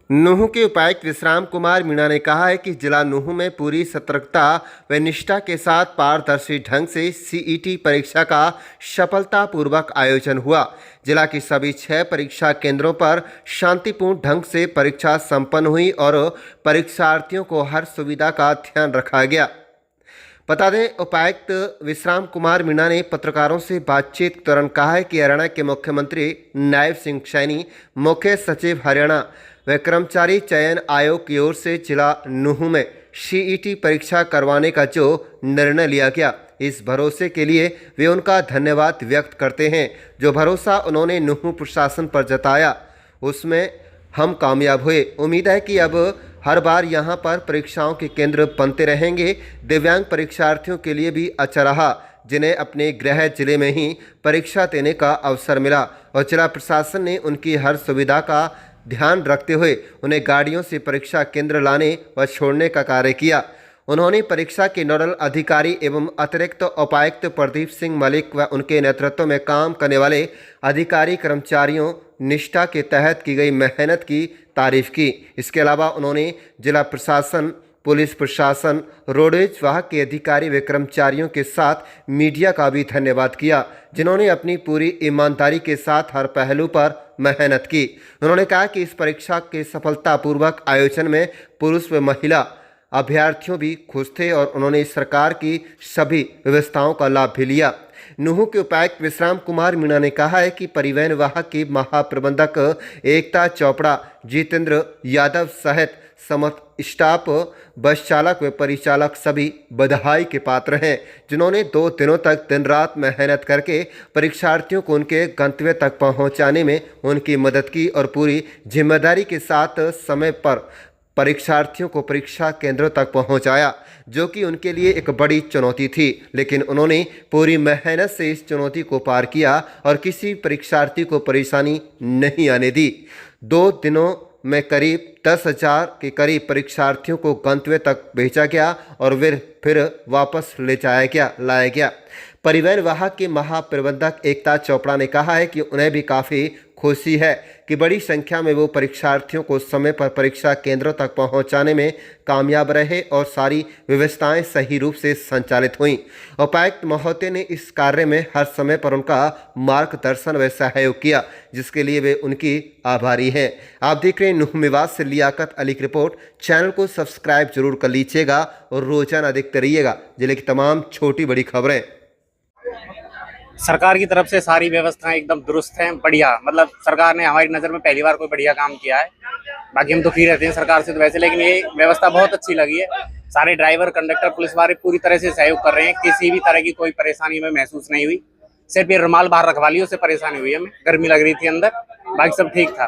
नूंह के उपायुक्त विश्राम कुमार मीणा ने कहा है कि जिला नूंह में पूरी सतर्कता व निष्ठा के साथ पारदर्शी ढंग से सीईटी परीक्षा का सफलतापूर्वक आयोजन हुआ। जिला की सभी 6 परीक्षा केंद्रों पर शांतिपूर्ण ढंग से परीक्षा संपन्न हुई और परीक्षार्थियों को हर सुविधा का ध्यान रखा गया। बता दें, उपायुक्त विश्राम कुमार मीणा ने पत्रकारों से बातचीत के दौरान कहा है कि हरियाणा के मुख्यमंत्री नायब सिंह सैनी, मुख्य सचिव हरियाणा व कर्मचारी चयन आयोग की ओर से जिला नूंह में सीईटी परीक्षा करवाने का जो निर्णय लिया गया, इस भरोसे के लिए वे उनका धन्यवाद व्यक्त करते हैं। जो भरोसा उन्होंने नूंह प्रशासन पर जताया, उसमें हम कामयाब हुए। उम्मीद है कि अब हर बार यहां पर परीक्षाओं के केंद्र बनते रहेंगे। दिव्यांग परीक्षार्थियों के लिए भी अच्छा रहा, जिन्हें अपने गृह जिले में ही परीक्षा देने का अवसर मिला और जिला प्रशासन ने उनकी हर सुविधा का ध्यान रखते हुए उन्हें गाड़ियों से परीक्षा केंद्र लाने व छोड़ने का कार्य किया। उन्होंने परीक्षा के नोडल अधिकारी एवं अतिरिक्त उपायुक्त प्रदीप सिंह मलिक व उनके नेतृत्व में काम करने वाले अधिकारी कर्मचारियों निष्ठा के तहत की गई मेहनत की तारीफ की। इसके अलावा उन्होंने जिला प्रशासन, पुलिस प्रशासन, रोडवेज विभाग के अधिकारी व कर्मचारियों के साथ मीडिया का भी धन्यवाद किया, जिन्होंने अपनी पूरी ईमानदारी के साथ हर पहलू पर मेहनत की। उन्होंने कहा कि इस परीक्षा के सफलतापूर्वक आयोजन में पुरुष व महिला अभ्यर्थियों भी खुश थे और उन्होंने सरकार की सभी व्यवस्थाओं का लाभ भी लिया। नूंह के उपायुक्त विश्राम कुमार मीणा ने कहा है कि परिवहन विभाग की महाप्रबंधक एकता चोपड़ा, जितेंद्र यादव सहित समस्त स्टाफ, बस चालक व परिचालक सभी बधाई के पात्र हैं, जिन्होंने 2 दिनों तक दिन रात मेहनत करके परीक्षार्थियों को उनके गंतव्य तक पहुंचाने में उनकी मदद की और पूरी जिम्मेदारी के साथ समय पर परीक्षार्थियों को परीक्षा केंद्रों तक पहुंचाया, जो कि उनके लिए एक बड़ी चुनौती थी। लेकिन उन्होंने पूरी मेहनत से इस चुनौती को पार किया और किसी परीक्षार्थी को परेशानी नहीं आने दी। 2 दिनों में करीब 10,000 के करीब परीक्षार्थियों को गंतव्य तक भेजा गया और फिर वापस लाया गया। परिवहन विभाग के महाप्रबंधक एकता चोपड़ा ने कहा है कि उन्हें भी काफ़ी खुशी है कि बड़ी संख्या में वो परीक्षार्थियों को समय पर परीक्षा केंद्रों तक पहुंचाने में कामयाब रहे और सारी व्यवस्थाएं सही रूप से संचालित हुईं। उपायुक्त महोदय ने इस कार्य में हर समय पर उनका मार्गदर्शन व सहयोग किया, जिसके लिए वे उनकी आभारी हैं। आप देख रहे हैं नूंह मेवात से लियाकत अली की रिपोर्ट। चैनल को सब्सक्राइब जरूर कर लीजिएगा और रोजाना देखते रहिएगा जिले की तमाम छोटी बड़ी खबरें। सरकार की तरफ से सारी व्यवस्थाएं एकदम दुरुस्त हैं, बढ़िया। मतलब सरकार ने हमारी नज़र में पहली बार कोई बढ़िया काम किया है। बाकी हम तो फ्री रहते हैं सरकार से तो वैसे, लेकिन ये व्यवस्था बहुत अच्छी लगी है। सारे ड्राइवर, कंडक्टर, पुलिस वाले पूरी तरह से सहयोग कर रहे हैं। किसी भी तरह की कोई परेशानी हमें महसूस नहीं हुई। सिर्फ ये रुमाल बाहर रखवा ली, उससे परेशानी हुई हमें, गर्मी लग रही थी अंदर, बाकी सब ठीक था।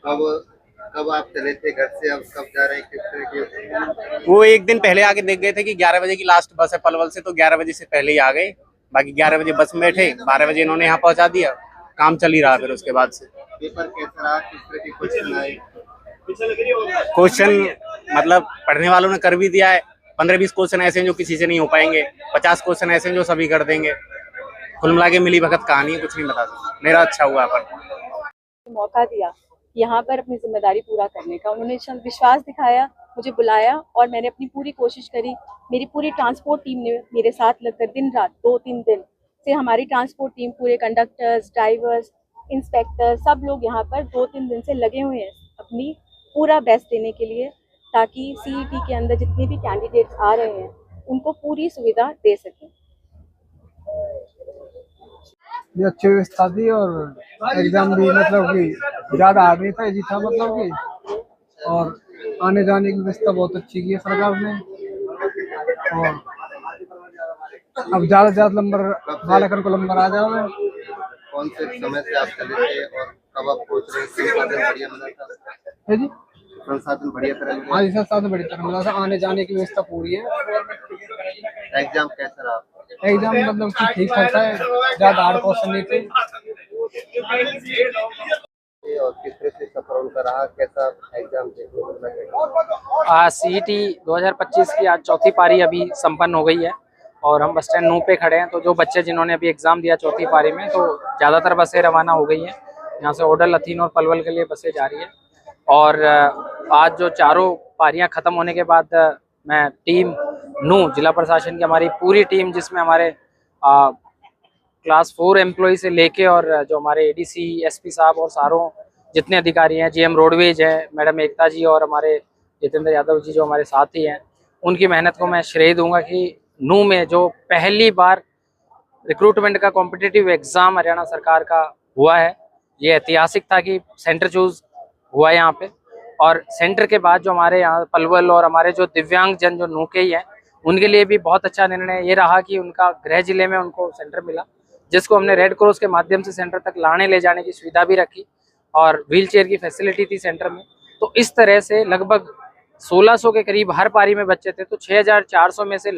कब आप चले थे घर से, अब कब जा रहे हैं, किस तरह की? वो एक दिन पहले आके देख गए थे कि 11 बजे की लास्ट बस है पलवल से, तो 11 बजे से पहले ही आ गए। बाकी 11 बजे बस में बैठे, 12 बजे इन्होंने यहाँ पहुंचा दिया, काम चल ही रहा। फिर उसके बाद से पेपर कैसा रहा, किस तरह के क्वेश्चन आए? क्वेश्चन मतलब पढ़ने वालों ने कर भी दिया है। 15-20 क्वेश्चन ऐसे हैं जो किसी से नहीं हो पाएंगे, 50 क्वेश्चन ऐसे हैं जो सभी कर देंगे। कुल मिला के मिली भगत कहानी है, कुछ नहीं बता सकता। मेरा अच्छा हुआ पर मौका दिया यहाँ पर अपनी जिम्मेदारी पूरा करने का, उन्होंने विश्वास दिखाया, मुझे बुलाया और मैंने अपनी पूरी कोशिश करी। मेरी पूरी ट्रांसपोर्ट टीम ने मेरे साथ लगकर दिन रात 2-3 दिन से हमारी ट्रांसपोर्ट टीम, पूरे कंडक्टर्स, ड्राइवर्स, इंस्पेक्टर, सब लोग यहाँ पर 2-3 दिन से लगे हुए हैं अपनी पूरा बेस्ट देने के लिए, ताकि सीईटी के अंदर जितने भी कैंडिडेट्स आ रहे हैं उनको पूरी सुविधा दे सकें। ये अच्छी व्यवस्था थी और एग्जाम भी मतलब कि ज़्यादा हार्ड नहीं था, इजी था मतलब कि, और आने जाने की व्यवस्था बहुत अच्छी की है सरकार ने। और अब ज़्यादा से ज़्यादा नंबर बालकन को नंबर आ जाए। कौन से समय से आप चले थे और कब आप पहुंच रहे? संसाधन बढ़िया मिला था? जी, संसाधन बढ़िया तरह मिला? हाँ जी, संसाधन बढ़िया तरह मिला था, आने जाने की व्यवस्था पूरी है। एग्जाम कैसा रहा? एग्जाम मतलब कि ठीक ठाक था, ज़्यादा हार्ड क्वेश्चन नहीं थे। और किस तरह से सफर उनका रहा, कैसा एग्जाम देखने को मिला? आज सीईटी 2025 की आज चौथी पारी अभी संपन्न हो गई है और हम बस स्टैंड नूंह पे खड़े हैं। तो जो बच्चे जिन्होंने अभी एग्जाम दिया चौथी पारी में, तो ज़्यादातर बसें रवाना हो गई हैं। यहाँ से ओडल, लथीन और पलवल के लिए बसें जा रही है। और आज जो चारों पारियां खत्म होने के बाद मैं टीम नू जिला प्रशासन की हमारी पूरी टीम, जिसमें हमारे क्लास 4 एम्प्लॉय से लेके और जो हमारे एडीसी एसपी साहब और सारों जितने अधिकारी हैं, जीएम रोडवेज हैं, मैडम एकता जी और हमारे जितेंद्र यादव जी जो हमारे साथी हैं, उनकी मेहनत को मैं श्रेय दूंगा कि नू में जो पहली बार रिक्रूटमेंट का कॉम्पिटिटिव एग्जाम हरियाणा सरकार का हुआ है, ये ऐतिहासिक था कि सेंटर चूज हुआ यहाँ पे। और सेंटर के बाद जो हमारे यहाँ पलवल और हमारे जो दिव्यांग जन जो नू के ही हैं, उनके लिए भी बहुत अच्छा निर्णय ये रहा कि उनका गृह जिले में उनको सेंटर मिला, जिसको हमने रेड क्रॉस के माध्यम से सेंटर तक लाने ले जाने की सुविधा भी रखी और व्हील चेयर की फैसिलिटी थी सेंटर में। तो इस तरह से लगभग 1600 के करीब हर पारी में बच्चे थे, तो 6400 में से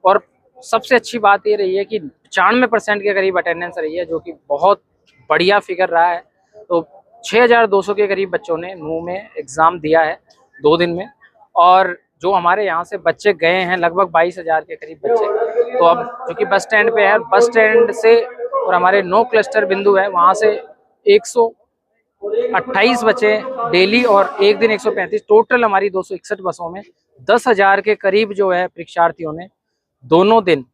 और सबसे अच्छी बात ये रही है कि 95% के करीब अटेंडेंस रही है, जो कि बहुत बढ़िया फिगर रहा है। तो 6200 के करीब बच्चों ने नू में एग्ज़ाम दिया है 2 दिन में, और जो हमारे यहाँ से बच्चे गए हैं लगभग 22,000 के करीब बच्चे। तो अब जो कि बस स्टैंड पे है, बस स्टैंड से और हमारे 9 क्लस्टर बिंदु है, वहाँ से 128 बच्चे डेली और एक दिन 135, टोटल हमारी 261 बसों में 10,000 के करीब जो है परीक्षार्थियों ने दोनों दिन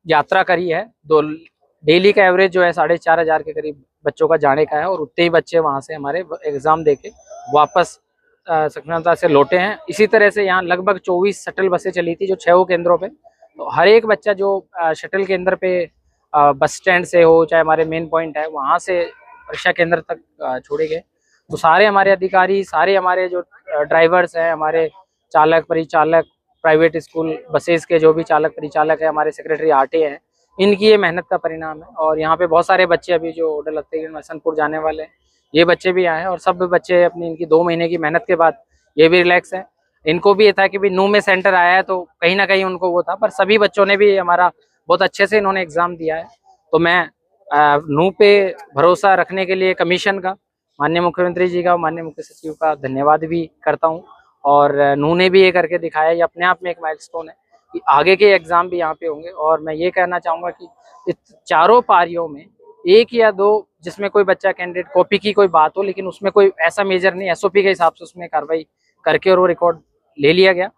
यात्रा करी है। डेली का एवरेज जो है 4,500 के करीब बच्चों का जाने का है, और उतने ही बच्चे वहाँ से हमारे एग्जाम देके वापस सफलता से लौटे हैं। इसी तरह से यहाँ लगभग 24 शटल बसें चली थी जो 6 केंद्रों पे। तो हर एक बच्चा जो शटल केंद्र पे बस स्टैंड से हो, चाहे हमारे मेन पॉइंट है वहाँ से परीक्षा केंद्र तक छोड़े गए। तो सारे हमारे अधिकारी, सारे हमारे जो ड्राइवर्स हैं, हमारे चालक परिचालक, प्राइवेट स्कूल बसेस के जो भी चालक परिचालक है, हमारे सेक्रेटरी आरटी हैं, इनकी ये मेहनत का परिणाम है। और यहाँ पे बहुत सारे बच्चे अभी जो ऑर्डर लगते हैं हसनपुर जाने वाले हैं, ये बच्चे भी आए हैं, और सब बच्चे अपनी इनकी 2 महीने की मेहनत के बाद ये भी रिलैक्स है। इनको भी ये था कि भी नू में सेंटर आया है तो कहीं ना कहीं उनको वो था, पर सभी बच्चों ने भी हमारा बहुत अच्छे से इन्होंने एग्जाम दिया है। तो मैं नू पे भरोसा रखने के लिए कमीशन का, माननीय मुख्यमंत्री जी का, माननीय मुख्य सचिव का धन्यवाद भी करता हूँ। और नू ने भी ये करके दिखाया, ये अपने आप में एक माइलस्टोन है कि आगे के एग्जाम भी यहाँ पे होंगे। और मैं ये कहना चाहूँगा कि इस चारों पारियों में 1 या 2 जिसमें कोई बच्चा कैंडिडेट कॉपी की कोई बात हो, लेकिन उसमें कोई ऐसा मेजर नहीं, एसओपी के हिसाब से उसमें कार्रवाई करके और वो रिकॉर्ड ले लिया गया।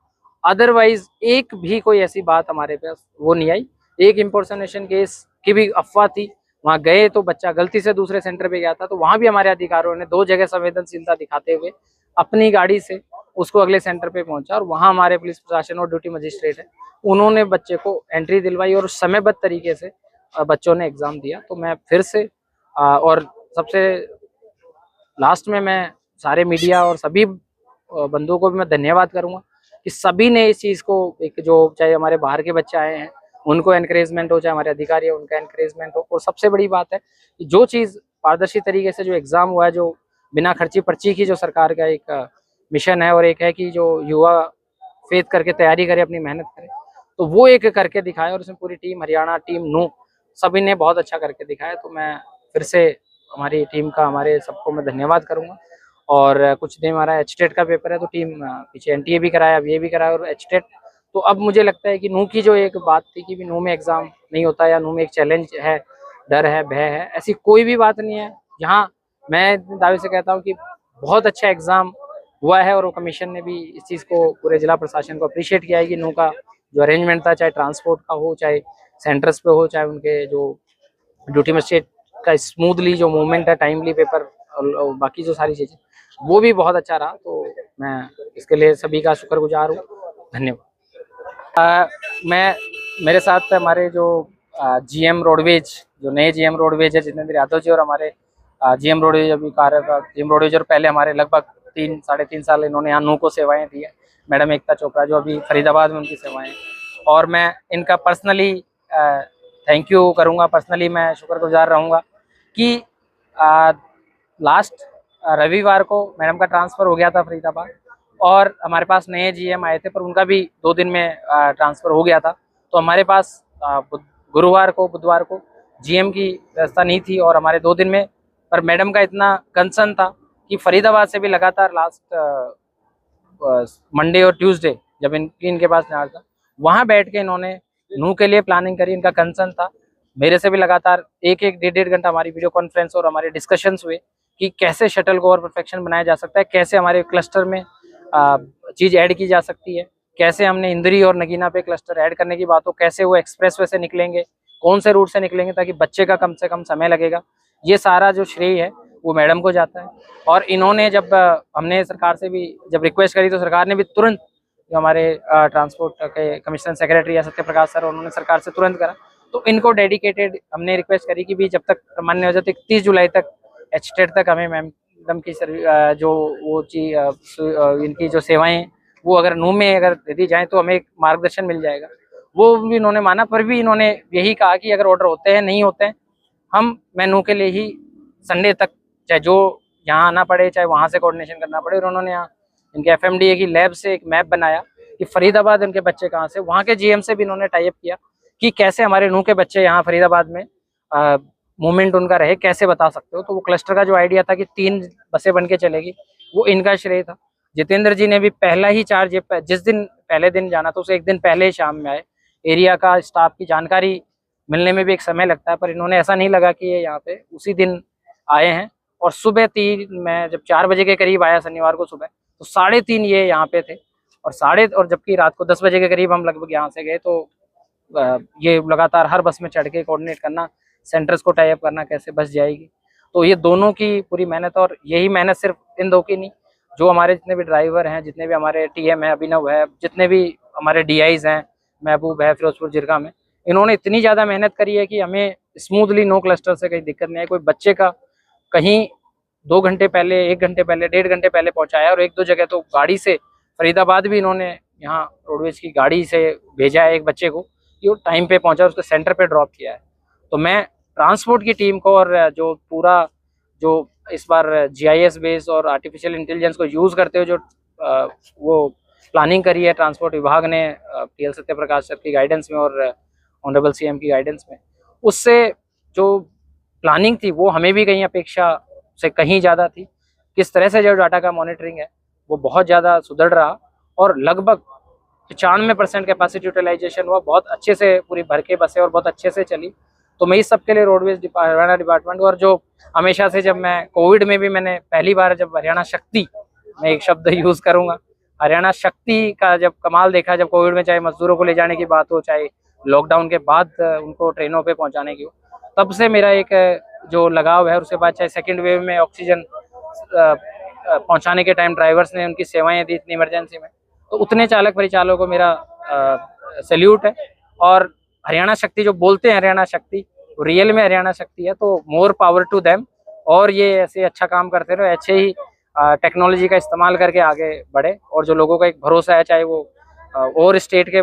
अदरवाइज एक भी कोई ऐसी बात हमारे पास वो नहीं आई। एक इम्पोर्सनेशन केस की भी अफवाह थी, वहाँ गए तो बच्चा गलती से दूसरे सेंटर पे गया था, तो वहाँ भी हमारे अधिकारियों ने 2 जगह संवेदनशीलता दिखाते हुए अपनी गाड़ी से उसको अगले सेंटर पे पहुंचा, और वहाँ हमारे पुलिस प्रशासन और ड्यूटी मजिस्ट्रेट है, उन्होंने बच्चे को एंट्री दिलवाई और समयबद्ध तरीके से बच्चों ने एग्जाम दिया। तो मैं फिर से और सबसे लास्ट में मैं सारे मीडिया और सभी बंधुओं को भी मैं धन्यवाद करूंगा कि सभी ने इस चीज़ को एक, जो चाहे हमारे बाहर के बच्चे आए हैं उनको एनकरेजमेंट हो, चाहे हमारे अधिकारी है उनका एनकरेजमेंट हो। और सबसे बड़ी बात है कि जो चीज़ पारदर्शी तरीके से जो एग्जाम हुआ है, जो बिना खर्ची पर्ची की जो सरकार का एक मिशन है, और एक है कि जो युवा फेथ करके तैयारी करे, अपनी मेहनत करे, तो वो एक करके दिखाया। और उसमें पूरी टीम हरियाणा, टीम नू, सभी ने बहुत अच्छा करके दिखाया। तो मैं फिर से हमारी टीम का, हमारे सबको मैं धन्यवाद करूंगा। और कुछ दिन हमारा एचटेट का पेपर है, तो टीम पीछे एनटीए भी कराया, अब ये भी कराया और एचटेट। तो अब मुझे लगता है कि नू की जो एक बात थी कि भी नू में एग्जाम नहीं होता या नू में एक चैलेंज है, डर है, भय है, ऐसी कोई भी बात नहीं है। यहाँ मैं दावे से कहता हूँ कि बहुत अच्छा एग्जाम हुआ है, और वो कमीशन ने भी इस चीज़ को, पूरे जिला प्रशासन को अप्रिशिएट किया है कि नू का जो अरेंजमेंट था, चाहे ट्रांसपोर्ट का हो, चाहे सेंटर्स पे हो, चाहे उनके जो ड्यूटी मजिस्ट्रेट का स्मूथली जो मूवमेंट है, टाइमली पेपर और बाकी जो सारी चीज़ें, वो भी बहुत अच्छा रहा। तो मैं इसके लिए सभी का शुक्रगुजार हूँ। धन्यवाद। मैं, मेरे साथ हमारे जो जीएम रोडवेज, जो नए जीएम रोडवेज है जितेंद्र यादव जी, और हमारे जीएम रोडवेज अभी कार्यरत जीएम रोडवेज, और पहले हमारे लगभग 3-3.5 साल इन्होंने यहाँ नू को सेवाएं दी है, मैडम एकता चोपड़ा जो अभी फरीदाबाद में उनकी सेवाएं हैं। और मैं इनका पर्सनली थैंक यू करूँगा, पर्सनली मैं शुक्रगुजार रहूँगा कि लास्ट रविवार को मैडम का ट्रांसफ़र हो गया था फरीदाबाद, और हमारे पास नए जीएम आए थे, पर उनका भी 2 दिन में ट्रांसफ़र हो गया था। तो हमारे पास गुरुवार को, बुधवार को जीएम की व्यवस्था नहीं थी, और हमारे 2 दिन में, पर मैडम का इतना कंसर्न था कि फरीदाबाद से भी लगातार लास्ट मंडे और ट्यूसडे जब इनके पास जाना था, वहाँ बैठ के इन्होंने नू के लिए प्लानिंग करी। इनका कंसर्न था, मेरे से भी लगातार 1-1, 1.5 घंटा हमारी वीडियो कॉन्फ्रेंस और हमारे डिस्कशंस हुए कि कैसे शटल को और परफेक्शन बनाया जा सकता है, कैसे हमारे क्लस्टर में चीज़ ऐड की जा सकती है, कैसे हमने इंद्री और नगीना पे क्लस्टर ऐड करने की बात हो, कैसे वो एक्सप्रेस वे से निकलेंगे, कौन से रूट से निकलेंगे ताकि बच्चे का कम से कम समय लगेगा। ये सारा जो श्रेय है वो मैडम को जाता है। और इन्होंने जब हमने सरकार से भी जब रिक्वेस्ट करी तो सरकार ने भी तुरंत, जो हमारे ट्रांसपोर्ट के कमिश्नर सेक्रेटरी है सत्य प्रकाश सर, उन्होंने सरकार से तुरंत करा। तो इनको डेडिकेटेड हमने रिक्वेस्ट करी कि भी जब तक मान्य हो जाए 31 जुलाई तक एचटेट तक हमें मैम की जो वो चीज इनकी जो सेवाएं वो अगर नू में अगर दे दी जाए तो हमें एक मार्गदर्शन मिल जाएगा। वो भी इन्होंने माना, पर भी इन्होंने यही कहा कि अगर ऑर्डर होते हैं नहीं होते हैं मैं नू के लिए ही संडे तक, चाहे जो यहाँ आना पड़े चाहे वहाँ से कोऑर्डिनेशन करना पड़े। और उन्होंने यहाँ इनके एफएमडीए की लैब से एक मैप बनाया कि फरीदाबाद उनके बच्चे कहाँ से, वहाँ के जीएम से भी इन्होंने टाई अप किया कि कैसे हमारे नू के बच्चे यहाँ फरीदाबाद में मूवमेंट उनका रहे, कैसे बता सकते हो। तो वो क्लस्टर का जो आइडिया था कि 3 बसें बन के चलेगी, वो इनका श्रेय था। जितेंद्र जी ने भी पहला ही चार्ज, जिस दिन पहले दिन जाना था उसे एक दिन पहले ही शाम में आए। एरिया का स्टाफ की जानकारी मिलने में भी एक समय लगता है, पर इन्होंने ऐसा नहीं लगा कि ये यहाँ पे उसी दिन आए हैं। और सुबह 3 मैं जब 4 बजे के करीब आया शनिवार को सुबह, तो 3:30 ये यहाँ पे थे। और जबकि रात को 10 बजे के करीब हम लगभग यहाँ से गए। तो ये लगातार हर बस में चढ़ के कोऑर्डिनेट करना, सेंटर्स को टाई अप करना कैसे बस जाएगी। तो ये दोनों की पूरी मेहनत, और यही मेहनत सिर्फ इन दो की नहीं, जो हमारे जितने भी ड्राइवर हैं, जितने भी हमारे टीएम है, अभिनव है, जितने भी हमारे डीआईज हैं, महबूब है फिरोजपुर जिरगा में, इन्होंने इतनी ज़्यादा मेहनत करी है कि हमें स्मूथली नो क्लस्टर से कहीं दिक्कत नहीं है। कोई बच्चे का कहीं 2 घंटे पहले, 1 घंटे पहले, 1.5 घंटे पहले पहुंचाया, और 1-2 जगह तो गाड़ी से फरीदाबाद भी इन्होंने यहाँ रोडवेज की गाड़ी से भेजा है एक बच्चे को कि वो टाइम पे पहुंचा, उसको सेंटर पे ड्रॉप किया है। तो मैं ट्रांसपोर्ट की टीम को, और जो पूरा जो इस बार जीआईएस बेस और आर्टिफिशियल इंटेलिजेंस को यूज़ करते हुए जो वो प्लानिंग करी है ट्रांसपोर्ट विभाग ने पीएल सत्य प्रकाश सर की गाइडेंस में और ऑनरेबल सीएम की गाइडेंस में, उससे जो प्लानिंग थी वो हमें भी कहीं अपेक्षा से कहीं ज़्यादा थी। किस तरह से जो डाटा का मॉनिटरिंग है वो बहुत ज़्यादा सुधर रहा, और लगभग 95% कैपेसिटी यूटिलाइजेशन हुआ। बहुत अच्छे से पूरी भर के बसें और बहुत अच्छे से चली। तो मैं इस सब के लिए रोडवेज हरियाणा डिपार्टमेंट, और जो हमेशा से, जब मैं कोविड में भी मैंने पहली बार जब हरियाणा शक्ति, मैं एक शब्द यूज़ करूँगा, हरियाणा शक्ति का जब कमाल देखा, जब कोविड में चाहे मजदूरों को ले जाने की बात हो, चाहे लॉकडाउन के बाद उनको ट्रेनों पे पहुंचाने की हो, तब से मेरा एक जो लगाव है। उसके बाद चाहे सेकंड वेव में ऑक्सीजन पहुंचाने के टाइम ड्राइवर्स ने उनकी सेवाएं दी इतनी इमरजेंसी में, तो उतने चालक परिचालकों को मेरा सैल्यूट है। और हरियाणा शक्ति जो बोलते हैं हरियाणा शक्ति, रियल में हरियाणा शक्ति है। तो मोर पावर टू देम, और ये ऐसे अच्छा काम करते रहो, ऐसे ही टेक्नोलॉजी का इस्तेमाल करके आगे बढ़े। और जो लोगों का एक भरोसा है, चाहे वो और स्टेट के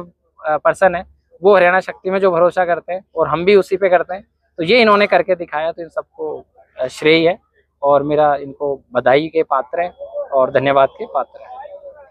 पर्सन है, वो हरियाणा शक्ति में जो भरोसा करते हैं और हम भी उसी पे करते हैं। तो ये इन्होंने करके दिखाया, तो इन सबको श्रेय है, और मेरा इनको बधाई के पात्र है और धन्यवाद के पात्र है।